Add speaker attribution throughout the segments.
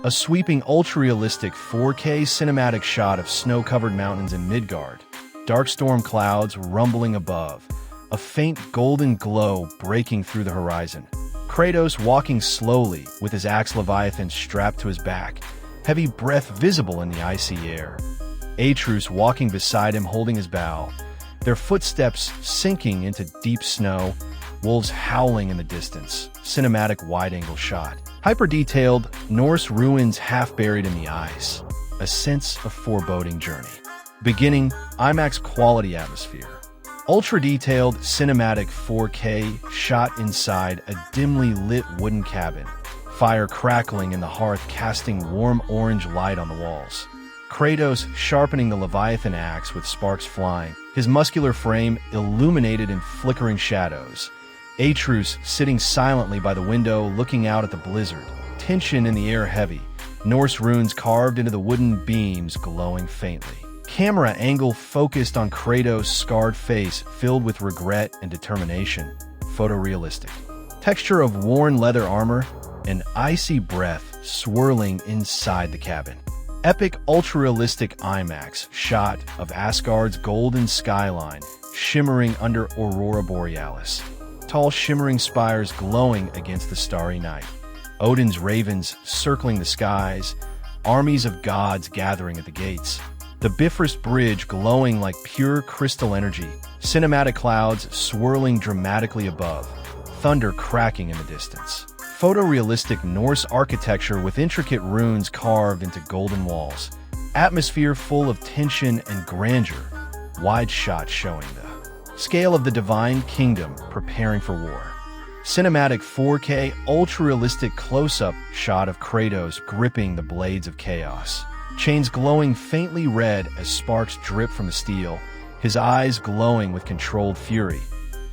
Speaker 1: A sweeping ultra-realistic 4K cinematic shot of snow-covered mountains in Midgard, dark storm clouds rumbling above, a faint golden glow breaking through the horizon. Kratos walking slowly with his axe Leviathan strapped to his back, heavy breath visible in the icy air. Atreus walking beside him holding his bow, their footsteps sinking into deep snow, wolves howling in the distance, cinematic wide-angle shot. Hyper-detailed Norse ruins half buried in the ice, a sense of foreboding journey. Beginning IMAX quality atmosphere. Ultra-detailed cinematic 4K shot inside a dimly lit wooden cabin, fire crackling in the hearth casting warm orange light on the walls. Kratos sharpening the Leviathan axe with sparks flying, his muscular frame illuminated in flickering shadows. Atreus sitting silently by the window looking out at the blizzard, tension in the air heavy, Norse runes carved into the wooden beams glowing faintly. Camera angle focused on Kratos' scarred face filled with regret and determination, photorealistic. Texture of worn leather armor, an icy breath swirling inside the cabin. Epic ultra-realistic IMAX shot of Asgard's golden skyline shimmering under Aurora Borealis. Tall shimmering spires glowing against the starry night. Odin's ravens circling the skies, armies of gods gathering at the gates. The Bifrost Bridge glowing like pure crystal energy, cinematic clouds swirling dramatically above, thunder cracking in the distance. Photorealistic Norse architecture with intricate runes carved into golden walls. Atmosphere full of tension and grandeur, wide shots showing the scale of the divine kingdom preparing for war. Cinematic 4K ultra-realistic close-up shot of Kratos gripping the blades of chaos. Chains glowing faintly red as sparks drip from the steel, his eyes glowing with controlled fury.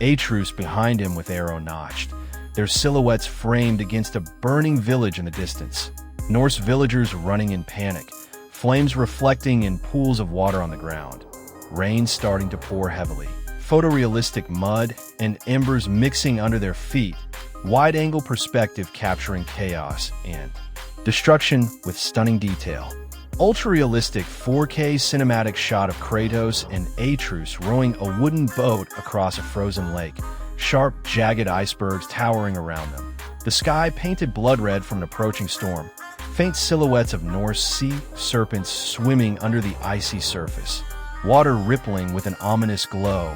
Speaker 1: Atreus behind him with arrow notched, their silhouettes framed against a burning village in the distance. Norse villagers running in panic, flames reflecting in pools of water on the ground. Rain starting to pour heavily. Photorealistic mud and embers mixing under their feet, wide-angle perspective capturing chaos and destruction with stunning detail. Ultra-realistic 4K cinematic shot of Kratos and Atreus rowing a wooden boat across a frozen lake, sharp, jagged icebergs towering around them. The sky painted blood red from an approaching storm, faint silhouettes of Norse sea serpents swimming under the icy surface, water rippling with an ominous glow.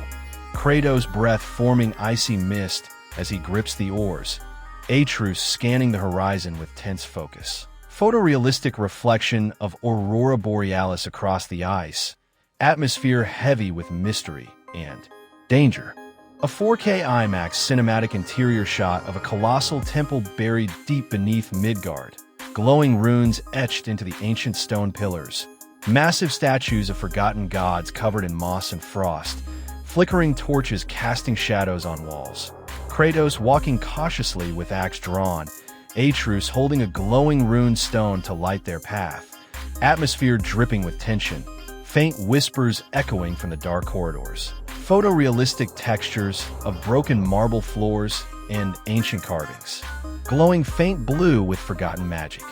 Speaker 1: Kratos' breath forming icy mist as he grips the oars, Atreus scanning the horizon with tense focus. Photorealistic reflection of Aurora Borealis across the ice, atmosphere heavy with mystery and danger. A 4K IMAX cinematic interior shot of a colossal temple buried deep beneath Midgard, glowing runes etched into the ancient stone pillars, massive statues of forgotten gods covered in moss and frost, flickering torches casting shadows on walls. Kratos walking cautiously with axe drawn, Atreus holding a glowing rune stone to light their path, atmosphere dripping with tension, faint whispers echoing from the dark corridors. Photorealistic textures of broken marble floors and ancient carvings, glowing faint blue with forgotten magic.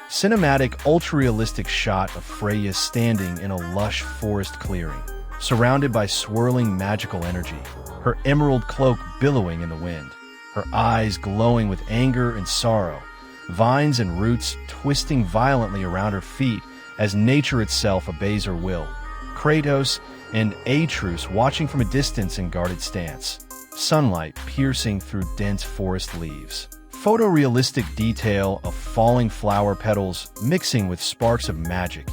Speaker 1: Cinematic ultra-realistic shot of Freya standing in a lush forest clearing, surrounded by swirling magical energy, her emerald cloak billowing in the wind, her eyes glowing with anger and sorrow, vines and roots twisting violently around her feet as nature itself obeys her will. Kratos and Atreus watching from a distance in guarded stance, sunlight piercing through dense forest leaves. Photorealistic detail of falling flower petals mixing with sparks of magic.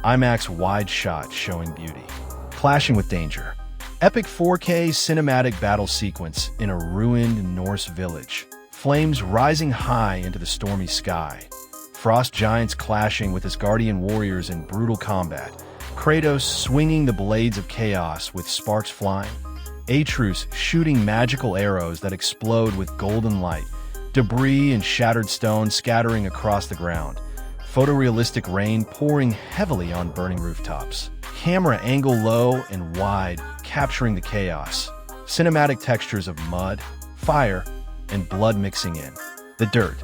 Speaker 1: IMAX wide shot showing beauty. Clashing with danger. Epic 4K cinematic battle sequence in a ruined Norse village. Flames rising high into the stormy sky. Frost giants clashing with Asgardian warriors in brutal combat. Kratos swinging the blades of chaos with sparks flying. Atreus shooting magical arrows that explode with golden light. Debris and shattered stone scattering across the ground. Photorealistic rain pouring heavily on burning rooftops. Camera angle low and wide, capturing the chaos. Cinematic textures of mud, fire, and blood mixing in. The dirt.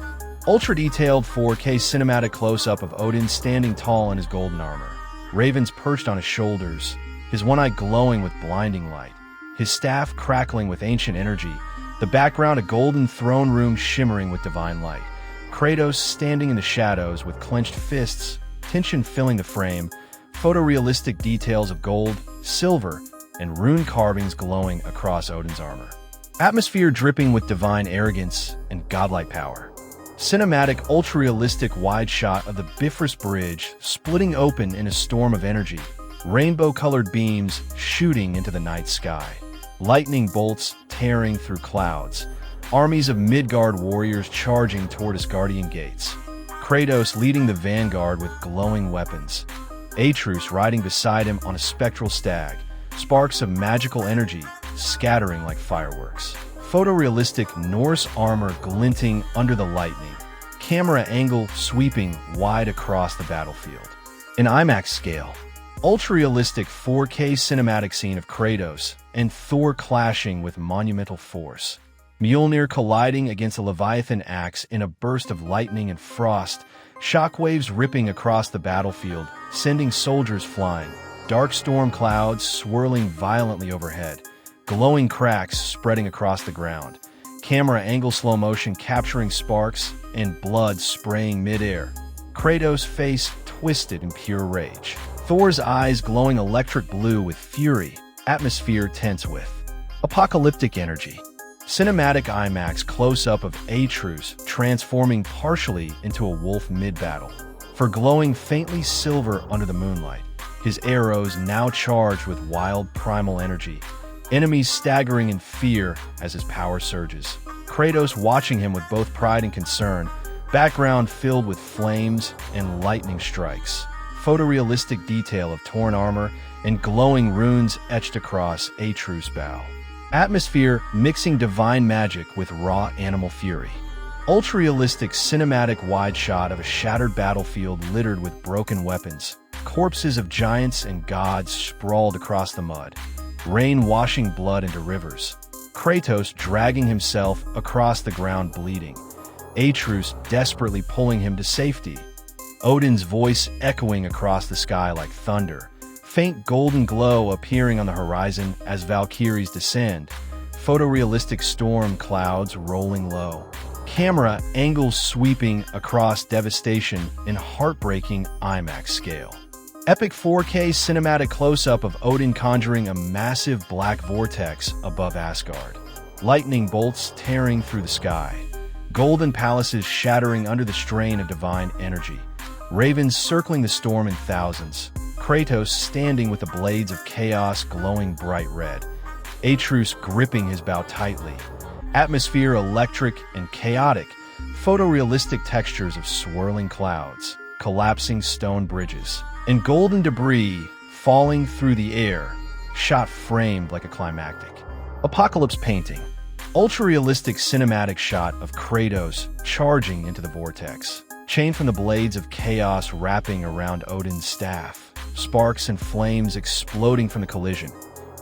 Speaker 1: Ultra-detailed 4K cinematic close-up of Odin standing tall in his golden armor. Ravens perched on his shoulders, his one eye glowing with blinding light, his staff crackling with ancient energy, the background a golden throne room shimmering with divine light. Kratos standing in the shadows with clenched fists, tension filling the frame, photorealistic details of gold, silver, and rune carvings glowing across Odin's armor. Atmosphere dripping with divine arrogance and godlike power. Cinematic, ultra-realistic wide shot of the Bifrost Bridge splitting open in a storm of energy, rainbow-colored beams shooting into the night sky, lightning bolts tearing through clouds, armies of Midgard warriors charging toward Asgardian gates, Kratos leading the vanguard with glowing weapons, Atreus riding beside him on a spectral stag, sparks of magical energy scattering like fireworks. Photorealistic Norse armor glinting under the lightning, camera angle sweeping wide across the battlefield. In IMAX scale, ultra-realistic 4K cinematic scene of Kratos and Thor clashing with monumental force. Mjolnir colliding against a Leviathan axe in a burst of lightning and frost, shockwaves ripping across the battlefield, sending soldiers flying, dark storm clouds swirling violently overhead, glowing cracks spreading across the ground, camera angle slow motion capturing sparks and blood spraying midair, Kratos' face twisted in pure rage, Thor's eyes glowing electric blue with fury, atmosphere tense with apocalyptic energy. Cinematic IMAX close-up of Atreus transforming partially into a wolf mid-battle, for glowing faintly silver under the moonlight, his arrows now charged with wild primal energy, enemies staggering in fear as his power surges. Kratos watching him with both pride and concern, background filled with flames and lightning strikes. Photorealistic detail of torn armor and glowing runes etched across Atreus' bow. Atmosphere mixing divine magic with raw animal fury. Ultra-realistic cinematic wide shot of a shattered battlefield littered with broken weapons. Corpses of giants and gods sprawled across the mud. Rain washing blood into rivers. Kratos dragging himself across the ground bleeding. Atreus desperately pulling him to safety. Odin's voice echoing across the sky like thunder. Faint golden glow appearing on the horizon as Valkyries descend. Photorealistic storm clouds rolling low. Camera angles sweeping across devastation in heartbreaking IMAX scale. Epic 4K cinematic close-up of Odin conjuring a massive black vortex above Asgard. Lightning bolts tearing through the sky. Golden palaces shattering under the strain of divine energy. Ravens circling the storm in thousands. Kratos standing with the blades of chaos glowing bright red. Atreus gripping his bow tightly. Atmosphere electric and chaotic. Photorealistic textures of swirling clouds. Collapsing stone bridges. And golden debris falling through the air, shot framed like a climactic. Apocalypse painting. Ultra-realistic cinematic shot of Kratos charging into the vortex. Chain from the blades of chaos wrapping around Odin's staff. Sparks and flames exploding from the collision.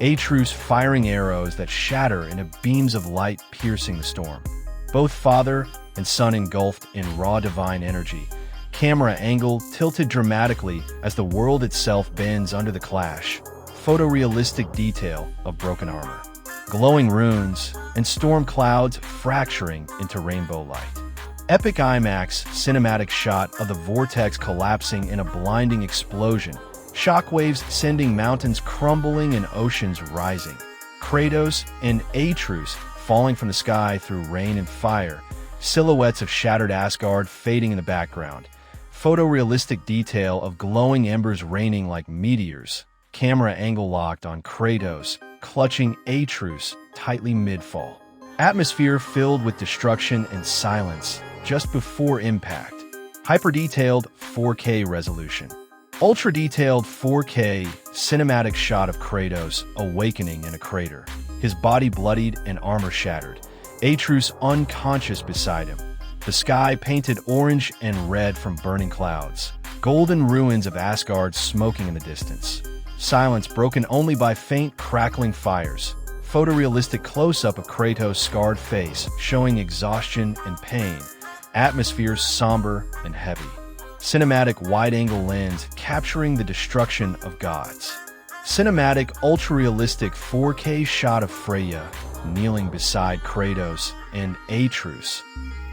Speaker 1: Atreus firing arrows that shatter into beams of light piercing the storm. Both father and son engulfed in raw divine energy. Camera angle tilted dramatically as the world itself bends under the clash. Photorealistic detail of broken armor. Glowing runes and storm clouds fracturing into rainbow light. Epic IMAX cinematic shot of the vortex collapsing in a blinding explosion. Shockwaves sending mountains crumbling and oceans rising. Kratos and Atreus falling from the sky through rain and fire. Silhouettes of shattered Asgard fading in the background. Photorealistic detail of glowing embers raining like meteors. Camera angle locked on Kratos, clutching Atreus tightly mid-fall. Atmosphere filled with destruction and silence just before impact. Hyper-detailed 4K resolution. Ultra-detailed 4K cinematic shot of Kratos awakening in a crater. His body bloodied and armor shattered. Atreus unconscious beside him. The sky painted orange and red from burning clouds. Golden ruins of Asgard smoking in the distance. Silence broken only by faint crackling fires. Photorealistic close-up of Kratos' scarred face showing exhaustion and pain. Atmosphere somber and heavy. Cinematic wide-angle lens capturing the destruction of gods. Cinematic ultra-realistic 4K shot of Freya kneeling beside Kratos and Atreus.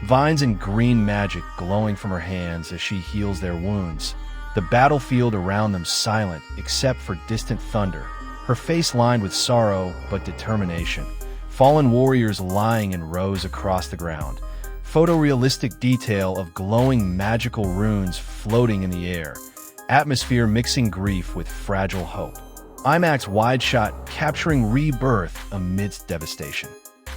Speaker 1: Vines and green magic glowing from her hands as she heals their wounds. The battlefield around them silent except for distant thunder. Her face lined with sorrow but determination. Fallen warriors lying in rows across the ground. Photorealistic detail of glowing magical runes floating in the air. Atmosphere mixing grief with fragile hope. IMAX wide shot capturing rebirth amidst devastation.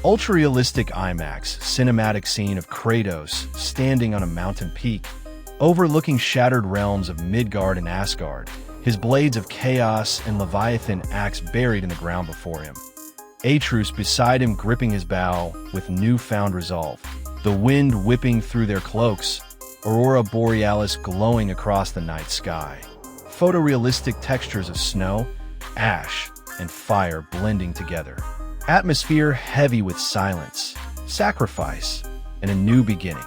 Speaker 1: Ultra-realistic IMAX cinematic scene of Kratos standing on a mountain peak, overlooking shattered realms of Midgard and Asgard, his blades of chaos and Leviathan axe buried in the ground before him. Atreus beside him gripping his bow with newfound resolve, the wind whipping through their cloaks, Aurora Borealis glowing across the night sky. Photorealistic textures of snow, ash, and fire blending together. Atmosphere heavy with silence, sacrifice, and a new beginning.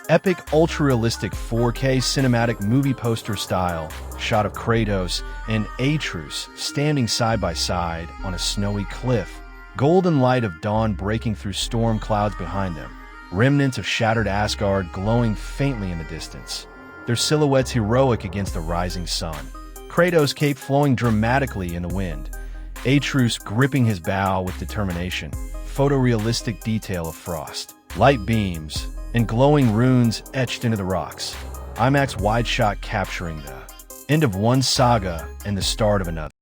Speaker 1: Epic ultra-realistic 4K cinematic movie poster style shot of Kratos and Atreus standing side by side on a snowy cliff. Golden light of dawn breaking through storm clouds behind them. Remnants of shattered Asgard glowing faintly in the distance. Their silhouettes heroic against the rising sun. Kratos' cape flowing dramatically in the wind. Atreus gripping his bow with determination. Photorealistic detail of frost. Light beams and glowing runes etched into the rocks. IMAX wide shot capturing the end of one saga and the start of another.